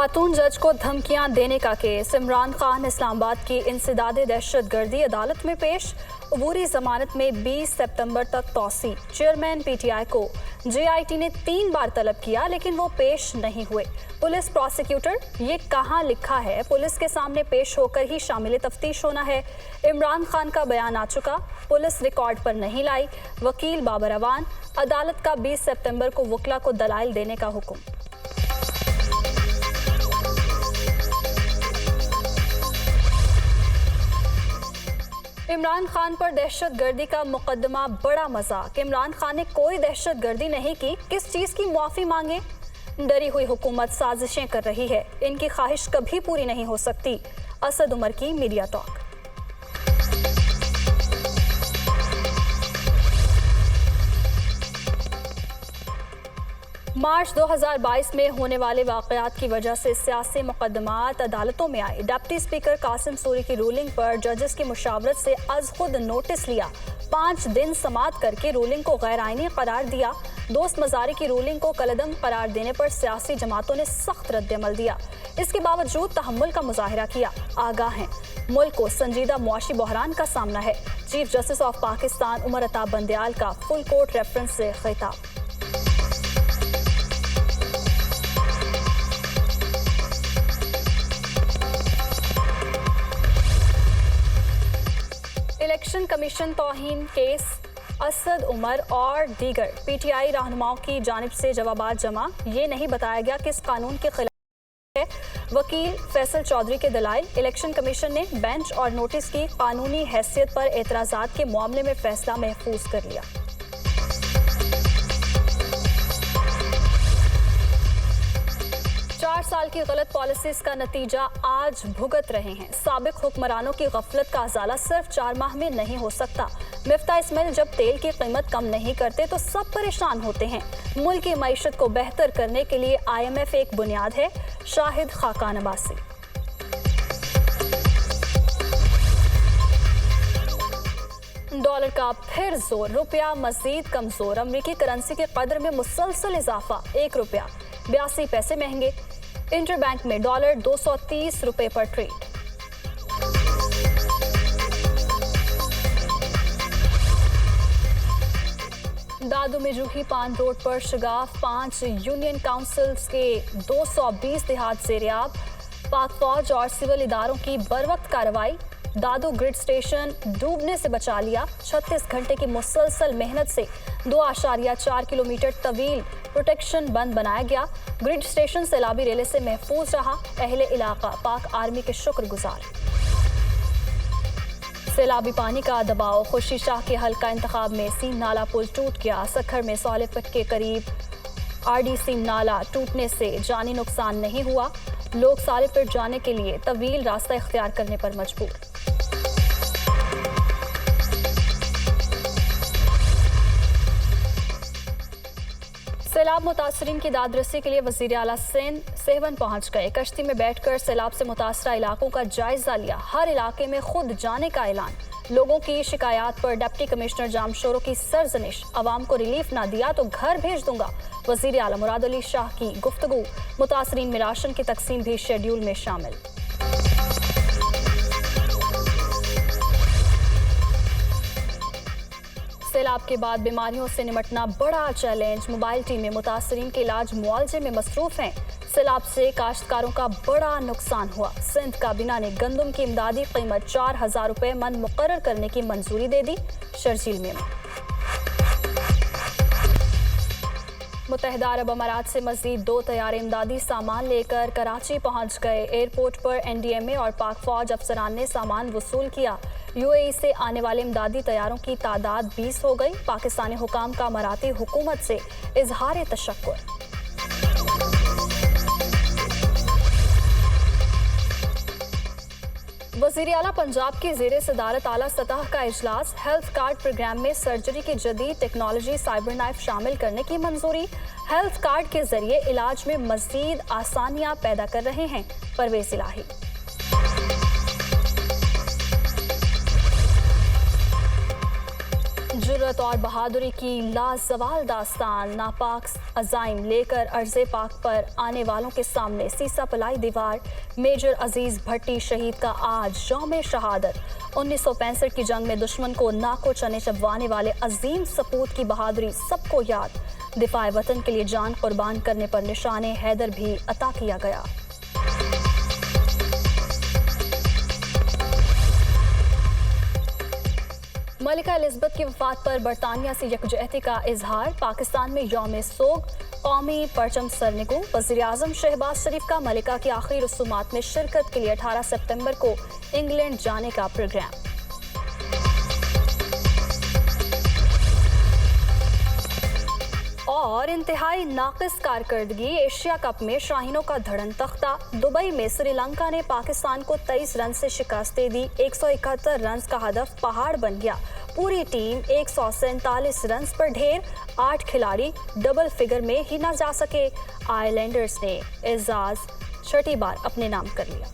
खातून जज को धमकियां देने का केस। इमरान खान इस्लामाबाद की इंसदादे दहशतगर्दी अदालत में पेश। अबूरी जमानत में 20 सितंबर तक तौसी। चेयरमैन पीटीआई को जेआईटी ने 3 बार तलब किया लेकिन वो पेश नहीं हुए। पुलिस प्रोसिक्यूटर, ये कहाँ लिखा है पुलिस के सामने पेश होकर ही शामिल तफ्तीश होना है। इमरान खान का बयान आ चुका, पुलिस रिकॉर्ड पर नहीं लाई। वकील बाबर अवान, अदालत का 20 सितंबर को वकला को दलाइल देने का हुक्म। इमरान खान पर दहशतगर्दी का मुकदमा बड़ा मजाक। इमरान खान ने कोई दहशतगर्दी नहीं की, किस चीज की मुआफी मांगे। डरी हुई हुकूमत साजिशें कर रही है, इनकी ख्वाहिश कभी पूरी नहीं हो सकती। असद उमर की मीडिया टॉक। मार्च 2022 में होने वाले वाकयात की वजह से सियासी मुकदमात अदालतों में आए। डिप्टी स्पीकर कासिम सूरी की रूलिंग पर जजेस की मुशावरत से अज खुद नोटिस लिया। 5 दिन समाअत करके रूलिंग को गैर आईनी करार दिया। दोस्त मजारी की रूलिंग को कलअदम करार देने पर सियासी जमातों ने सख्त रद्द-ए-अमल दिया। इसके बावजूद तहम्मुल का मुजाहिरा किया। आगाह हैं, मुल्क को संजीदा मुआशी बहरान का सामना है। Chief justice of Pakistan Umar Ata Bandial का फुल कोर्ट रेफरेंस से खिताब। इलेक्शन कमीशन तौहीन केस। असद उमर और दीगर पीटीआई रहनुमाओं की जानिब से जवाबात जमा। ये नहीं बताया गया किस कानून के खिलाफ है। वकील फैसल चौधरी के दलाइल। इलेक्शन कमीशन ने बेंच और नोटिस की कानूनी हैसियत पर एतराजात के मामले में फैसला महफूज कर लिया। 4 साल की गलत पॉलिसीज का नतीजा आज भुगत रहे हैं। साबिक हुक्मरानों की गफलत का अजाला सिर्फ 4 माह में नहीं हो सकता। मिफ्ता इस्माइल जब तेल की कीमत कम नहीं करते तो सब परेशान होते हैं। मुल्क की मईशत को बेहतर करने के लिए IMF एक बुनियाद है। शाहिद खाकान अब्बासी। डॉलर का फिर जोर, रुपया मजीद कमजोर। अमरीकी करेंसी की कदर में मुसलसल इजाफा। 1 रुपया 82 पैसे महंगे। इंटरबैंक में डॉलर 230 रुपए पर ट्रेड। दादू में जूही पान रोड पर शगाफ। 5 यूनियन काउंसिल्स के 220 देहात ज़ेर-ए-आब। पाक फौज और सिविल इदारों की बरवक्त कार्रवाई। दादू ग्रिड स्टेशन डूबने से बचा लिया। 36 घंटे की मुसलसल मेहनत से 2.4 किलोमीटर तवील प्रोटेक्शन बंद बनाया गया। ग्रिड स्टेशन सैलाबी रेले से महफूज रहा। अहले इलाका पाक आर्मी के शुक्रगुजार। सैलाबी पानी का दबाव। खुर्शीद शाह के हल्का इंतखाब में सीम नाला पुल टूट गया। सखर में 16 फुट के करीब RD सीम नाला टूटने से जानी नुकसान नहीं हुआ। लोग साले फिट जाने के लिए तवील रास्ता इख्तियार करने पर मजबूर। सैलाब मुतासरीन की दादरसी के लिए वजीर आला सिंध सेहवन पहुंच गए। कश्ती में बैठकर सैलाब से मुतासरा इलाकों का जायजा लिया। हर इलाके में खुद जाने का ऐलान। लोगों की शिकायत पर डिप्टी कमिश्नर जामशोरों की सरजनिश। अवाम को रिलीफ ना दिया तो घर भेज दूंगा। वजीर आला मुराद अली शाह की गुफ्तगू। मुतासरीन में राशन की तकसीम भी शेड्यूल में शामिल। सैलाब के बाद बीमारियों से निपटना बड़ा चैलेंज। मोबाइल टीमें मुतासरीन के इलाज मुआवजे में मसरूफ हैं। सैलाब से काश्तकारों का बड़ा नुकसान हुआ। सिंध काबीना ने गंदम की इमदादी कीमत 4000 रुपए मन मुकर्रर करने की मंजूरी दे दी। शर्जील में मुत्तहिदा अरब अमारात से मजीद 2 तैयारे इमदादी सामान लेकर कराची पहुंच गए। एयरपोर्ट पर NDMA और पाक फौज अफसरान ने सामान वसूल किया। UAE से आने वाले इमदादी तैयारों की तादाद 20 हो गई। पाकिस्तानी हुकाम का अमाराती हुकूमत से इजहार तशक्कुर। वज़ीर आला पंजाब की ज़ेरे सदारत आला सतह का इजलास। हेल्थ कार्ड प्रोग्राम में सर्जरी की जदीद टेक्नोलॉजी साइबर नाइफ शामिल करने की मंजूरी। हेल्थ कार्ड के जरिए इलाज में मजीद आसानियां पैदा कर रहे हैं परवेज इलाही। जुर्रत हिम्मत और बहादुरी की लाजवाल दास्तान, नापाक अज़ाइम लेकर अर्ज़े पाक पर आने वालों के सामने सीसा पलाई दीवार। मेजर अजीज भट्टी शहीद का आज यौम शहादत। 1965 की जंग में दुश्मन को नाको चने चबवाने वाले अजीम सपूत की बहादुरी सबको याद। दिफाए वतन के लिए जान कुर्बान करने पर निशाने हैदर भी अता किया गया। मलिका एलिज़ाबेथ की वफात पर बरतानिया से यकजहती का इजहार। पाकिस्तान में यौम सोग, कौमी परचम सरनिगू। वज़ीर-ए-आज़म शहबाज शरीफ का मलिका की आखिरी रसूमात में शिरकत के लिए 18 सितंबर को इंग्लैंड जाने का प्रोग्राम। और इंतहाई नाकिस कारकर्दगी, एशिया कप में शाहीनों का धड़न तख्ता। दुबई में श्रीलंका ने पाकिस्तान को 23 रन से शिकस्त दे दी। 171 रन का हदफ पहाड़ बन गया। पूरी टीम 147 रन पर ढेर। 8 खिलाड़ी डबल फिगर में ही न जा सके। आयरलैंडर्स ने एजाज छठी बार अपने नाम कर लिया।